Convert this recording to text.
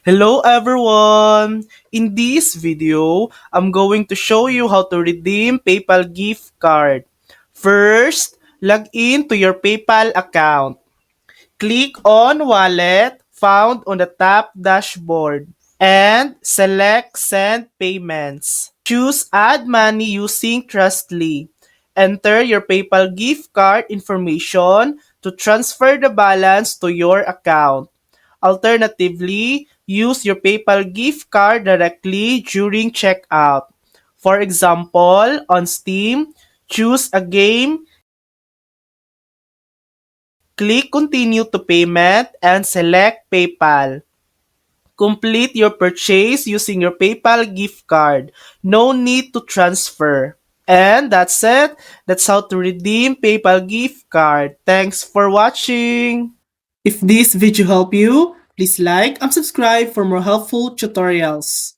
Hello everyone! In this video, I'm going to show you how to redeem PayPal gift card. First, log in to your PayPal account. Click on Wallet found on the top dashboard and select Send Payments. Choose Add Money using Trustly. Enter your PayPal gift card information to transfer the balance to your account. Alternatively, use your PayPal gift card directly during checkout. For example, on Steam, choose a game, click Continue to Payment, and select PayPal. Complete your purchase using your PayPal gift card. No need to transfer. And that's it. That's how to redeem PayPal gift card. Thanks for watching. If this video helped you, please like and subscribe for more helpful tutorials.